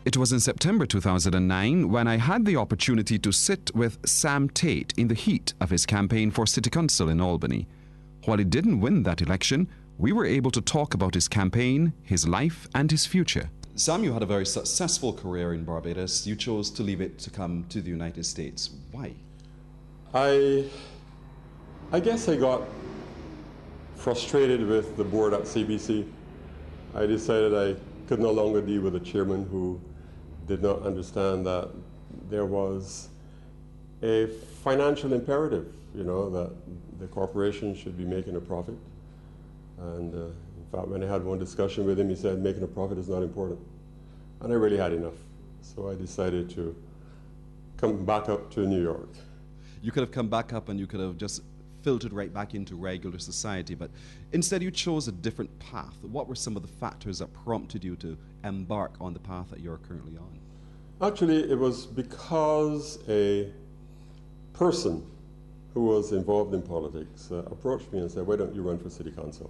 It was in September 2009 when I had the opportunity to sit with Sam Taitt in the heat of his campaign for City Council in Albany. While he didn't win that election, we were able to talk about his campaign, his life, and his future. Sam, you had a very successful career in Barbados. You chose to leave it to come to the United States. Why? I guess I got frustrated with the board at CBC. I decided I could no longer deal with a chairman who did not understand that there was a financial imperative, that the corporation should be making a profit. And in fact, when I had one discussion with him, he said, making a profit is not important. And I really had enough. So I decided to come back up to New York. You could have come back up and you could have just filtered right back into regular society, but instead you chose a different path. What were some of the factors that prompted you to embark on the path that you're currently on? Actually, it was because a person who was involved in politics approached me and said, why don't you run for city council?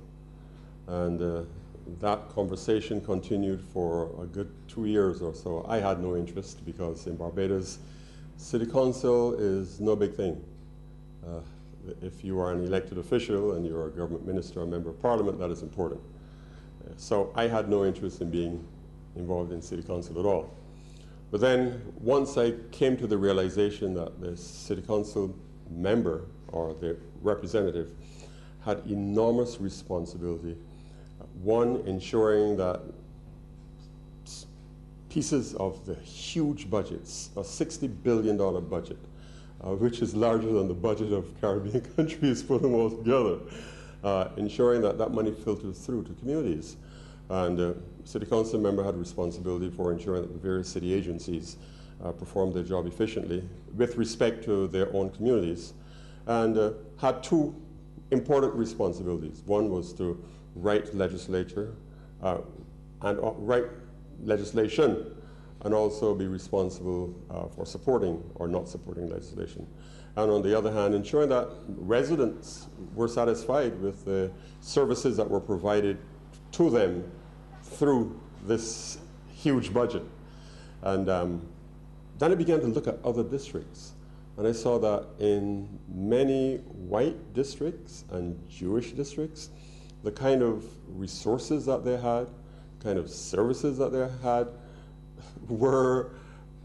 And that conversation continued for a good 2 years or so. I had no interest because in Barbados, city council is no big thing. If you are an elected official and you're a government minister or a member of parliament, that is important. So I had no interest in being involved in city council at all. But then once I came to the realization that the city council member or the representative had enormous responsibility. One, ensuring that pieces of the huge budgets, a $60 billion budget, which is larger than the budget of Caribbean countries put them all together, ensuring that that money filters through to communities. And the city council member had responsibility for ensuring that the various city agencies performed their job efficiently with respect to their own communities, and had two important responsibilities. One was to write legislation and also be responsible for supporting or not supporting legislation. And on the other hand, ensuring that residents were satisfied with the services that were provided to them through this huge budget. And then I began to look at other districts. And I saw that in many white districts and Jewish districts, the kind of resources that they had, kind of services that they had, were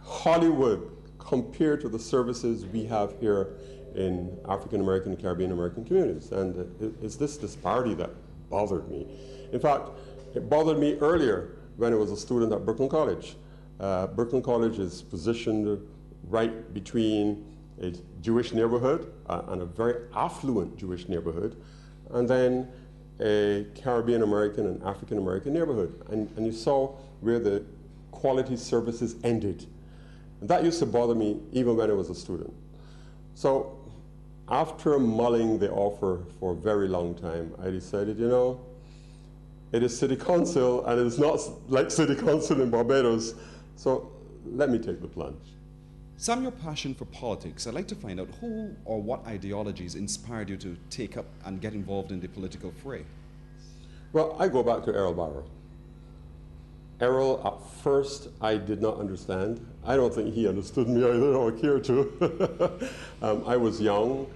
Hollywood compared to the services we have here in African American and Caribbean American communities. And it's this disparity that bothered me. In fact, it bothered me earlier when I was a student at Brooklyn College. Brooklyn College is positioned right between a Jewish neighborhood and a very affluent Jewish neighborhood, and then a Caribbean American and African American neighborhood. And you saw where the quality services ended. And that used to bother me even when I was a student. So after mulling the offer for a very long time, I decided, it is city council and it's not like city council in Barbados, so let me take the plunge. Sam, your passion for politics, I'd like to find out who or what ideologies inspired you to take up and get involved in the political fray. Well, I go back to Errol Barrow. Errol, at first, I did not understand. I don't think he understood me either or cared to. I was young.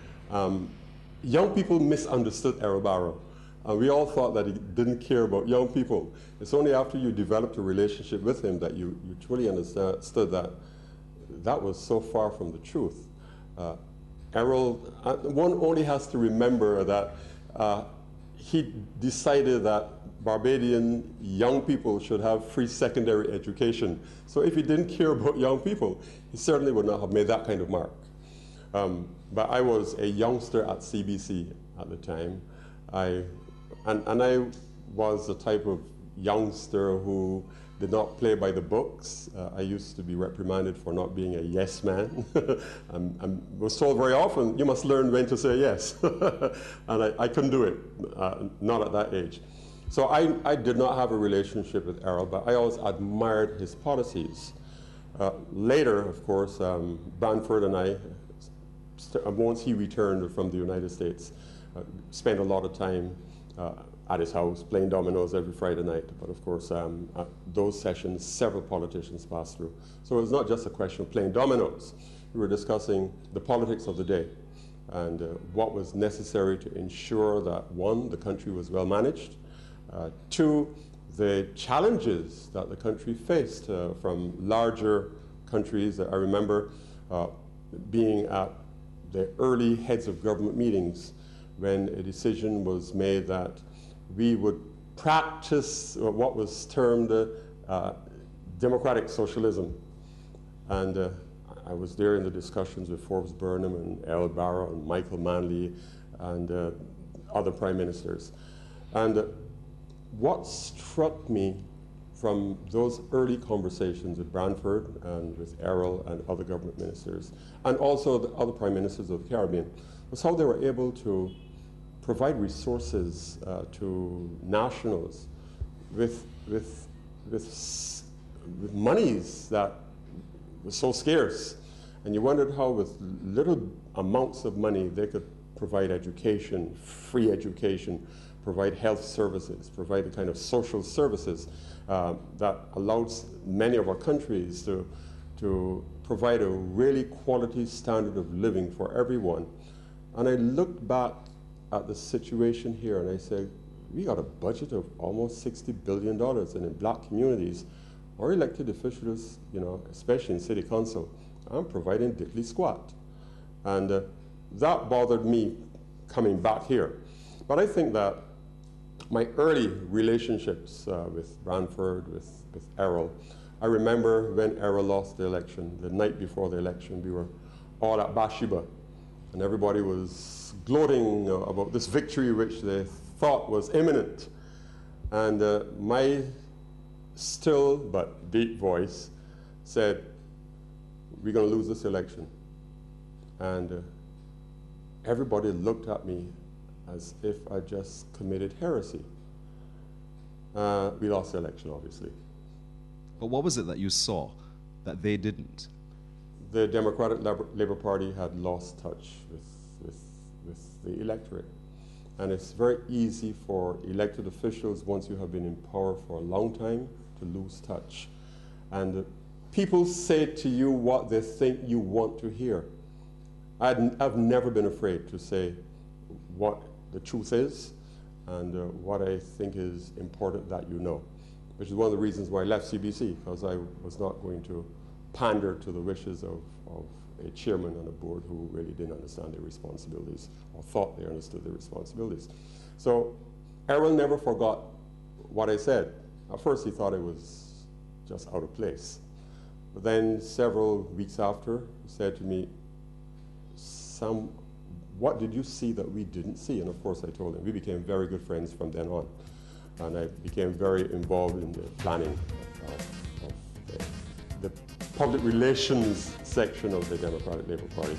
Young people misunderstood Errol Barrow. We all thought that he didn't care about young people. It's only after you developed a relationship with him that you truly understood that that was so far from the truth. Errol, one only has to remember that he decided that Barbadian young people should have free secondary education. So if he didn't care about young people, he certainly would not have made that kind of mark. But I was a youngster at CBC at the time. And I was the type of youngster who did not play by the books. I used to be reprimanded for not being a yes man. I was told very often, you must learn when to say yes. And I couldn't do it, not at that age. So I did not have a relationship with Errol, but I always admired his policies. Later, of course, Branford and I, once he returned from the United States, spent a lot of time at his house, playing dominoes every Friday night. But of course, at those sessions, several politicians passed through. So it was not just a question of playing dominoes. We were discussing the politics of the day and what was necessary to ensure that, one, the country was well managed, two, the challenges that the country faced from larger countries. I remember being at the early heads of government meetings when a decision was made that we would practice what was termed democratic socialism. And I was there in the discussions with Forbes Burnham and El Barra and Michael Manley and other prime ministers. And what struck me from those early conversations with Branford and with Errol and other government ministers, and also the other prime ministers of the Caribbean, was how they were able to provide resources to nationals with monies that were so scarce. And you wondered how with little amounts of money they could provide education, free education, provide health services, provide the kind of social services that allows many of our countries to provide a really quality standard of living for everyone. And I looked back at the situation here and I said, we got a budget of almost $60 billion, and in black communities, our elected officials, you know, especially in city council, I'm providing diddly squat. And that bothered me coming back here. But I think that my early relationships with Branford, with Errol, I remember when Errol lost the election, the night before the election, we were all at Bathsheba, and everybody was gloating about this victory which they thought was imminent. And my still but deep voice said, we're going to lose this election. And everybody looked at me as if I just committed heresy. We lost the election, obviously. But what was it that you saw that they didn't? The Democratic Labour Party had lost touch with the electorate. And it's very easy for elected officials, once you have been in power for a long time, to lose touch. And people say to you what they think you want to hear. I've never been afraid to say what the truth is and what I think is important that you know, which is one of the reasons why I left CBC, because I was not going to pander to the wishes of a chairman on a board who really didn't understand their responsibilities or thought they understood their responsibilities. So Errol never forgot what I said. At first he thought it was just out of place. But then several weeks after, he said to me, Sam, what did you see that we didn't see? And of course I told him. We became very good friends from then on. And I became very involved in the planning of the public relations section of the Democratic Labour Party.